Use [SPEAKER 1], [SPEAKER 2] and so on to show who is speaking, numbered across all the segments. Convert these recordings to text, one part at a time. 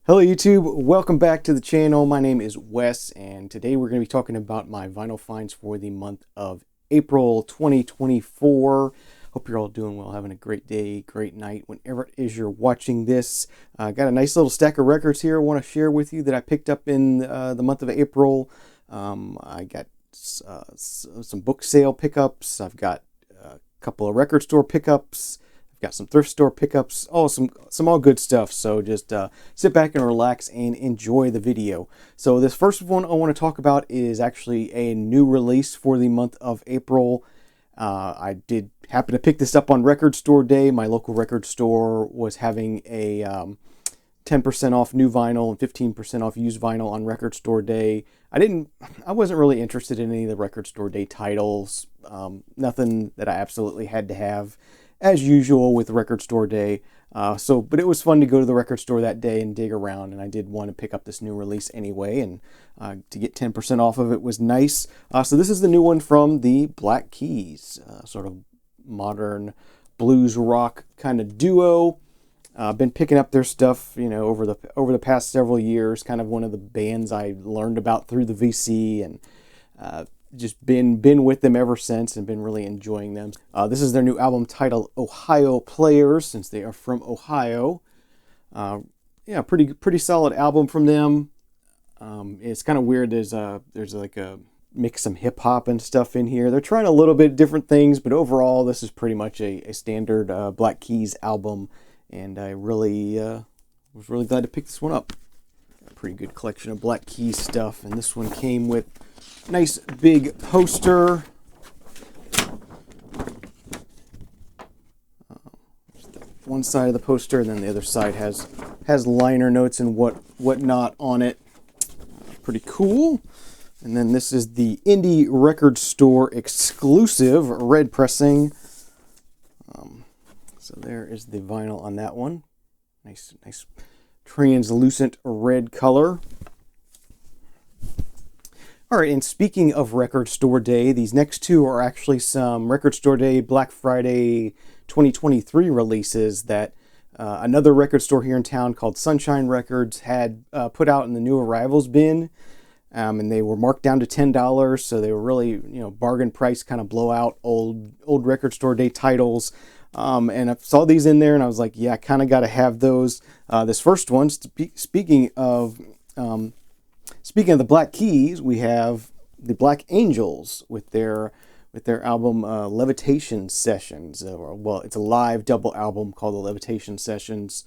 [SPEAKER 1] Hello YouTube, welcome back to the channel. My name is Wes and today we're going to be talking about my vinyl finds for the month of April 2024. Hope you're all doing well, having a great day, great night, whenever it is you're watching this. Got a nice little stack of records here I want to share with you that I picked up in the month of April. I got some book sale pickups. I've got a couple of record store pickups. Got some thrift store pickups, some all good stuff. So just sit back and relax and enjoy the video. So this first one I want to talk about is actually a new release for the month of April. I did happen to pick this up on Record Store Day. My local record store was having a 10% off new vinyl and 15% off used vinyl on Record Store Day. I wasn't really interested in any of the Record Store Day titles. Nothing that I absolutely had to have, as usual with Record Store Day. But it was fun to go to the record store that day and dig around, and I did want to pick up this new release anyway, and to get 10% off of it was nice. So this is the new one from the Black Keys, sort of modern blues rock kind of duo. I've been picking up their stuff, over the past several years. Kind of one of the bands I learned about through the VC, and just been with them ever since and been really enjoying them. This is their new album titled Ohio Players, since they are from Ohio. Yeah, pretty solid album from them. It's kind of weird. There's like a mix some hip hop and stuff in here. They're trying a little bit different things, but overall this is pretty much a standard Black Keys album, and I really was really glad to pick this one up. A pretty good collection of Black Keys stuff, and this one came with nice big poster. One side of the poster, and then the other side has liner notes and whatnot on it. Pretty cool. And then this is the Indie Record Store exclusive red pressing. So there is the vinyl on that one. Nice translucent red color. All right, and speaking of Record Store Day, these next two are actually some Record Store Day Black Friday 2023 releases that another record store here in town called Sunshine Records had put out in the new arrivals bin, and they were marked down to $10, so they were really bargain price, kind of blowout old Record Store Day titles. And I saw these in there, and I was like, yeah, I kind of got to have those. This first one, speaking of the Black Keys, we have the Black Angels with their album Levitation Sessions. Well, it's a live double album called the Levitation Sessions.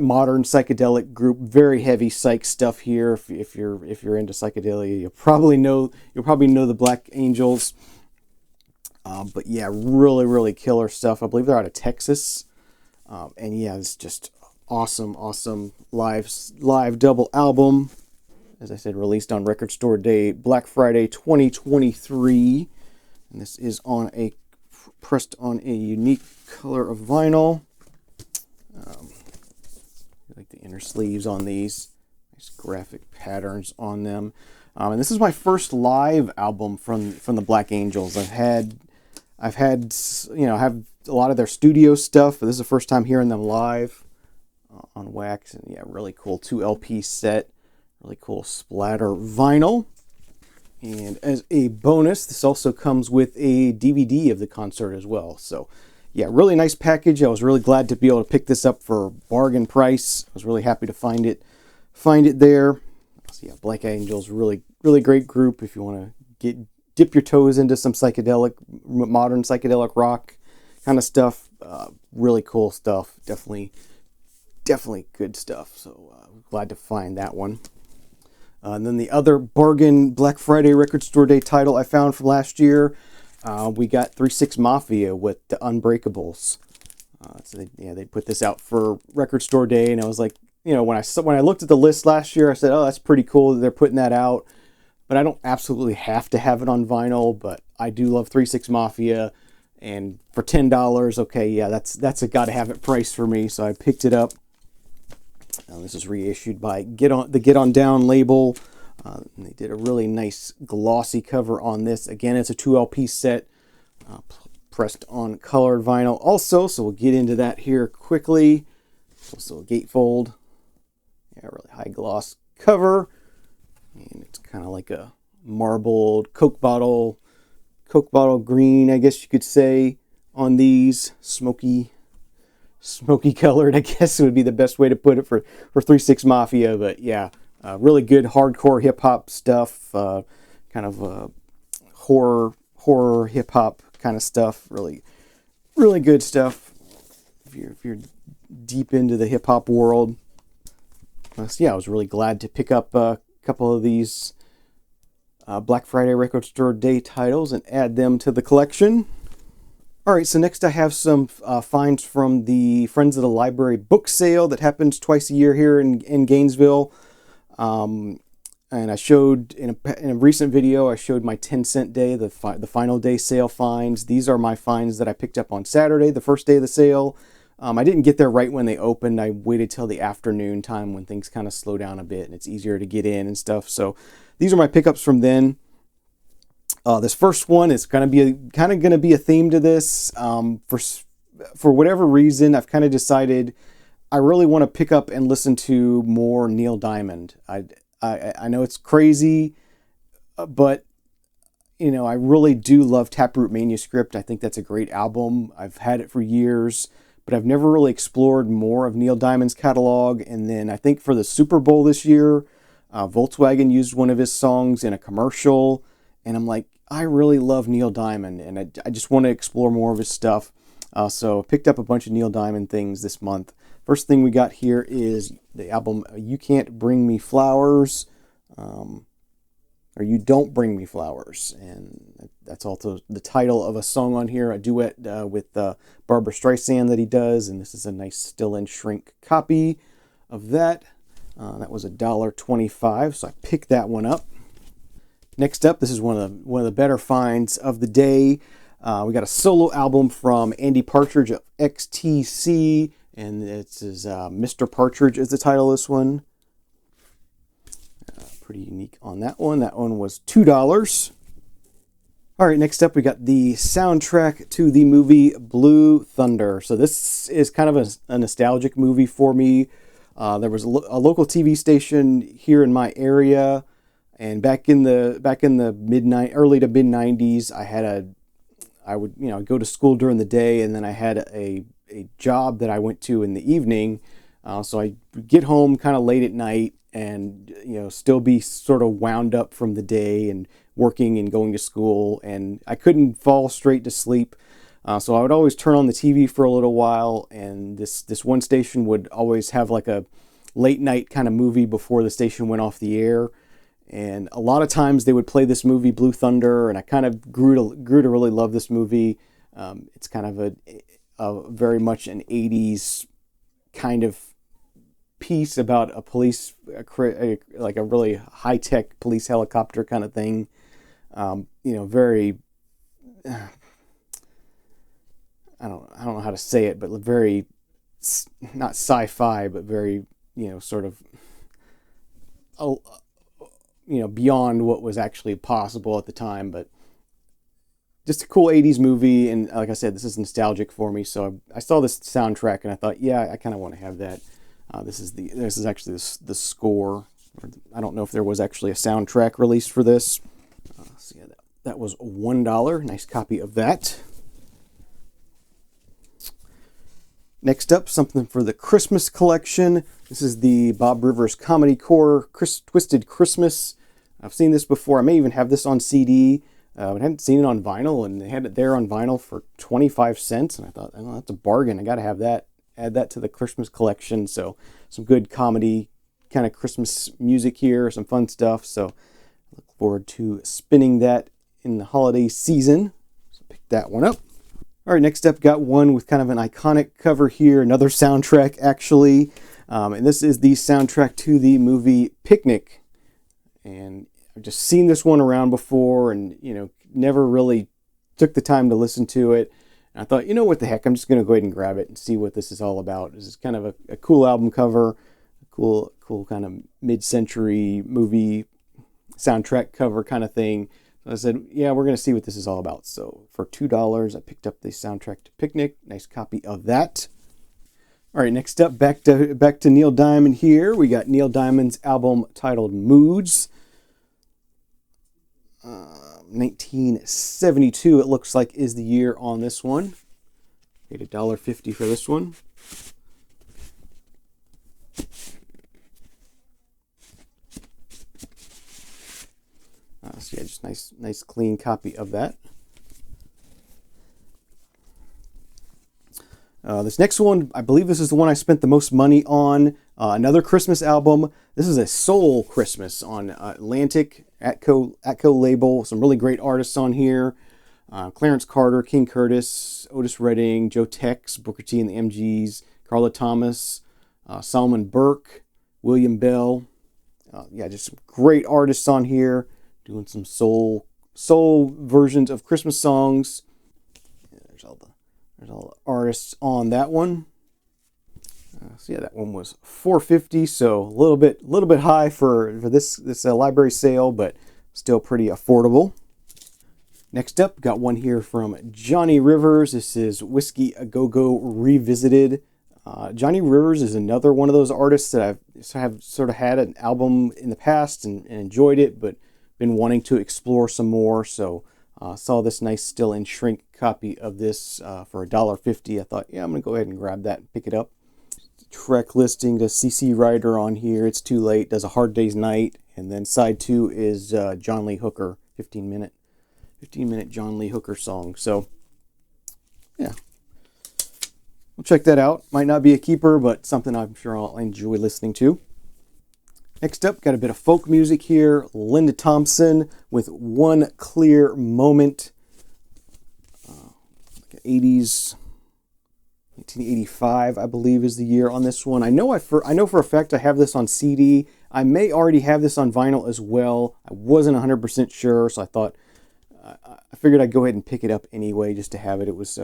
[SPEAKER 1] Modern psychedelic group, very heavy psych stuff here. If you're into psychedelia, you'll probably know the Black Angels. But yeah, really killer stuff. I believe they're out of Texas. And yeah, it's just awesome live double album. As I said, released on Record Store Day, Black Friday 2023. And this is pressed on a unique color of vinyl. I like the inner sleeves on these. Nice graphic patterns on them. And this is my first live album from the Black Angels. I've had I have a lot of their studio stuff, but this is the first time hearing them live on wax. And yeah, really cool 2 LP set. Really cool splatter vinyl. And as a bonus, this also comes with a DVD of the concert as well. So yeah, really nice package. I was really glad to be able to pick this up for bargain price. I was really happy to find it there. So yeah, Black Angels, really great group if you want to dip your toes into some modern psychedelic rock kind of stuff. Really cool stuff. Definitely good stuff. So glad to find that one. And then the other bargain Black Friday Record Store Day title I found from last year, we got 3 6 Mafia with the Unbreakables. So they put this out for Record Store Day, and I was like, when I looked at the list last year, I said, oh, that's pretty cool that they're putting that out. But I don't absolutely have to have it on vinyl, but I do love 3 6 Mafia, and for $10, okay, yeah, that's a gotta have it price for me, so I picked it up. This is reissued by Get On Down label. And they did a really nice glossy cover on this. Again, it's a 2 LP set, pressed on colored vinyl also, so we'll get into that here quickly. Also a gatefold. Yeah, really high gloss cover, and it's kind of like a marbled Coke bottle green, I guess you could say, on these. Smoky colored, I guess would be the best way to put it for 3 6 Mafia. But yeah, really good hardcore hip hop stuff, kind of horror hip hop kind of stuff. Really good stuff if you're deep into the hip hop world. So yeah, I was really glad to pick up a couple of these Black Friday Record Store Day titles and add them to the collection. All right, so next I have some finds from the Friends of the Library book sale that happens twice a year here in Gainesville. And I showed in a recent video, I showed my 10-cent day, the final day sale finds. These are my finds that I picked up on Saturday, the first day of the sale. I didn't get there right when they opened. I waited till the afternoon time when things kind of slow down a bit and it's easier to get in and stuff. So these are my pickups from then. This first one is kind of going to be a theme to this. For whatever reason, I've kind of decided I really want to pick up and listen to more Neil Diamond. I know it's crazy, but you know, I really do love Taproot Manuscript. I think that's a great album. I've had it for years, but I've never really explored more of Neil Diamond's catalog. And then I think for the Super Bowl this year, Volkswagen used one of his songs in a commercial, and I'm like, I really love Neil Diamond, and I just want to explore more of his stuff. So I picked up a bunch of Neil Diamond things this month. First thing we got here is the album You Can't Bring Me Flowers, or You Don't Bring Me Flowers. And that's also the title of a song on here, a duet with Barbra Streisand that he does. And this is a nice still and shrink copy of that. That was $1.25, so I picked that one up. Next up, this is one of the better finds of the day. We got a solo album from Andy Partridge of XTC, and this is Mr. Partridge is the title of this one. Pretty unique on that one. That one was $2. All right, next up we got the soundtrack to the movie Blue Thunder. So this is kind of a nostalgic movie for me. There was a local TV station here in my area, and back in the early to mid 90s, I would go to school during the day, and then I had a job that I went to in the evening. So I would get home kind of late at night and still be sort of wound up from the day and working and going to school, and I couldn't fall straight to sleep. So I would always turn on the TV for a little while, and this one station would always have like a late night kind of movie before the station went off the air. And a lot of times they would play this movie Blue Thunder, and I kind of grew to really love this movie. It's kind of a very much an 80s kind of piece about a police, like a really high-tech police helicopter kind of thing. Very, I don't know how to say it, but very, not sci-fi, but very, sort of, beyond what was actually possible at the time. But just a cool 80s movie, and like I said, this is nostalgic for me. So I saw this soundtrack and I thought, yeah, I kind of want to have that. This is actually the score. I don't know if there was actually a soundtrack released for this. So yeah, that was $1. Nice copy of that. Next up, something for the Christmas collection. This is the Bob Rivers Comedy Core Twisted Christmas. I've seen this before. I may even have this on CD. I hadn't seen it on vinyl, and they had it there on vinyl for 25 cents. And I thought, oh, that's a bargain. I got to have that. Add that to the Christmas collection. So some good comedy kind of Christmas music here, some fun stuff. So I look forward to spinning that in the holiday season. So pick that one up. All right, next up, got one with kind of an iconic cover here, another soundtrack actually. And this is the soundtrack to the movie Picnic. And I've just seen this one around before and, never really took the time to listen to it. And I thought, what the heck, I'm just going to go ahead and grab it and see what this is all about. This is kind of a cool album cover, a cool kind of mid-century movie soundtrack cover kind of thing. So I said, yeah, we're going to see what this is all about. So for $2, I picked up the soundtrack to Picnic. Nice copy of that. All right, next up, back to Neil Diamond here. We got Neil Diamond's album titled Moods. 1972, it looks like, is the year on this one. Paid $1.50 for this one. So yeah, just nice clean copy of that. This next one, I believe this is the one I spent the most money on. Another Christmas album. This is a soul Christmas on Atlantic Atco label. Some really great artists on here. Clarence Carter, King Curtis, Otis Redding, Joe Tex, Booker T and the MGs, Carla Thomas, Solomon Burke, William Bell. Yeah, just some great artists on here doing some soul versions of Christmas songs. There's all the artists on that one. So yeah, that one was $4.50, so a little bit high for this library sale, but still pretty affordable. Next up, got one here from Johnny Rivers. This is Whiskey A Go Go Revisited. Johnny Rivers is another one of those artists that have sort of had an album in the past and enjoyed it, but been wanting to explore some more. So saw this nice still in shrink copy of this for $1.50. I thought, yeah, I'm gonna go ahead and grab that and pick it up. Track listing to CC Rider on here. It's Too Late, does A Hard Day's Night, and then side 2 is John Lee Hooker, 15-minute John Lee Hooker song. So yeah, we'll check that out. Might not be a keeper, but something I'm sure I'll enjoy listening to. Next up, got a bit of folk music here. Linda Thompson with One Clear Moment. 80s, 1985, I believe, is the year on this one. I know for a fact I have this on CD. I may already have this on vinyl as well. I wasn't 100% sure, so I thought I figured I'd go ahead and pick it up anyway just to have it. It was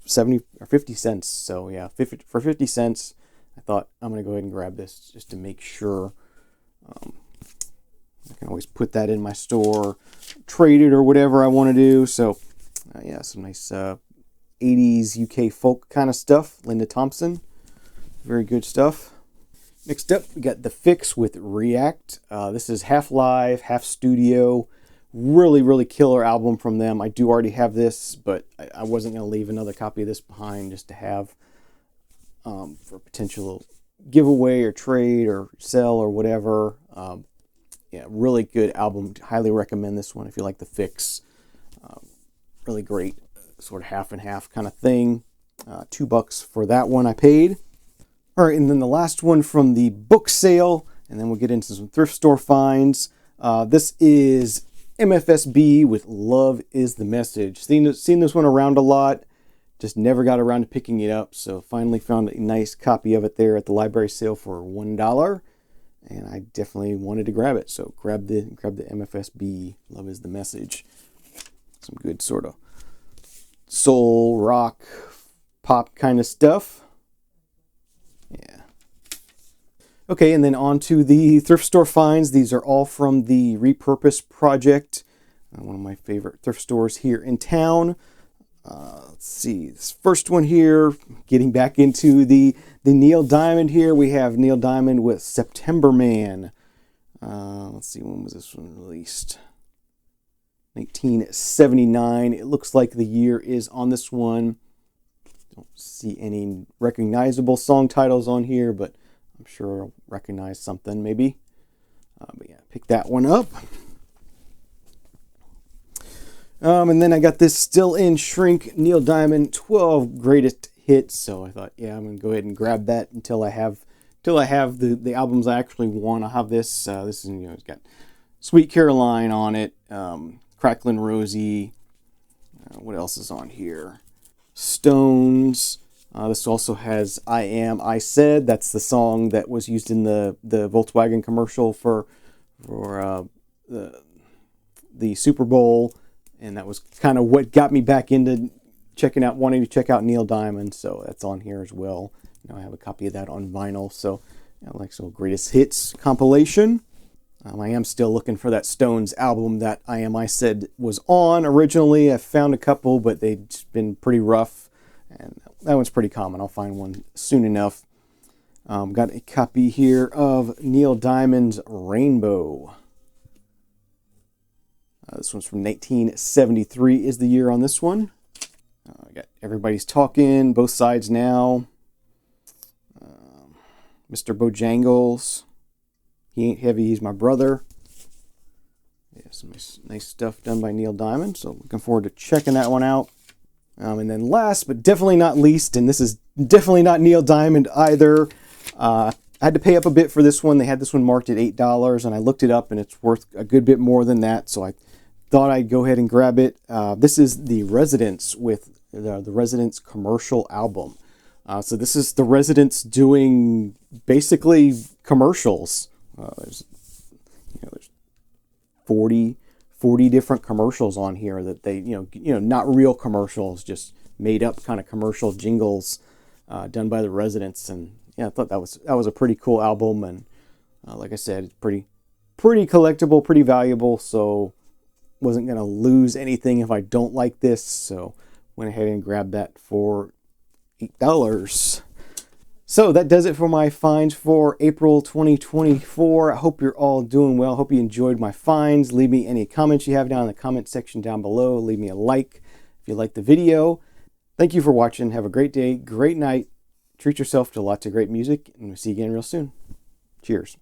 [SPEAKER 1] 70 or 50 cents. So yeah, for 50 cents, I thought I'm going to go ahead and grab this just to make sure. I can always put that in my store, trade it or whatever I want to do. So yeah, some nice 80s UK folk kind of stuff. Linda Thompson, very good stuff. Next up, we got The Fix with React. This is half live, half studio. Really killer album from them. I do already have this, but I wasn't going to leave another copy of this behind just to have for potential giveaway or trade or sell or whatever. Yeah, really good album. Highly recommend this one if you like The Fix. Really great, sort of half and half kind of thing. $2 for that one I paid. All right, and then the last one from the book sale, and then we'll get into some thrift store finds. This is MFSB with Love Is the Message. Seen this one around a lot, just never got around to picking it up, so finally found a nice copy of it there at the library sale for $1, and I definitely wanted to grab it, so grab the MFSB Love Is the Message. Some good sort of soul, rock, pop kind of stuff. Yeah. Okay, and then on to the thrift store finds. These are all from the Repurpose Project, one of my favorite thrift stores here in town. Let's see, this first one here, getting back into the Neil Diamond here. We have Neil Diamond with September Man. Let's see, when was this one released? 1979. It looks like the year is on this one. Don't see any recognizable song titles on here, but I'm sure I'll recognize something maybe. But yeah, pick that one up. And then I got this still in shrink Neil Diamond 12 greatest hits. So I thought, yeah, I'm gonna go ahead and grab that until I have the albums I actually want. I'll have this. This is, it's got Sweet Caroline on it. Cracklin' Rosie. What else is on here? Stones. This also has I Am, I Said. That's the song that was used in the Volkswagen commercial for the Super Bowl, and that was kind of what got me back into wanting to check out Neil Diamond. So that's on here as well. I have a copy of that on vinyl. So like some greatest hits compilation. I am still looking for that Stones album that I Am, I Said was on originally. I found a couple, but they've been pretty rough And that one's pretty common. I'll find one soon enough. Got a copy here of Neil Diamond's Rainbow. This one's from 1973 is the year on this one. I got Everybody's Talking, Both Sides Now, Mr. Bojangles, He Ain't Heavy, He's My Brother. Yeah, some nice stuff done by Neil Diamond, so looking forward to checking that one out. And then last, but definitely not least, and this is definitely not Neil Diamond either, I had to pay up a bit for this one. They had this one marked at $8, and I looked it up, and it's worth a good bit more than that, so I thought I'd go ahead and grab it. This is The Residents with the Residents commercial album. So this is The Residents doing basically commercials. There's 40 different commercials on here that they, not real commercials, just made up kind of commercial jingles done by The Residents. And yeah, I thought that was a pretty cool album. And like I said, it's pretty collectible, pretty valuable. So wasn't going to lose anything if I don't like this. So went ahead and grabbed that for $8. So that does it for my finds for April 2024. I hope you're all doing well. Hope you enjoyed my finds. Leave me any comments you have down in the comment section down below. Leave me a like if you liked the video. Thank you for watching. Have a great day, great night. Treat yourself to lots of great music, and we'll see you again real soon. Cheers.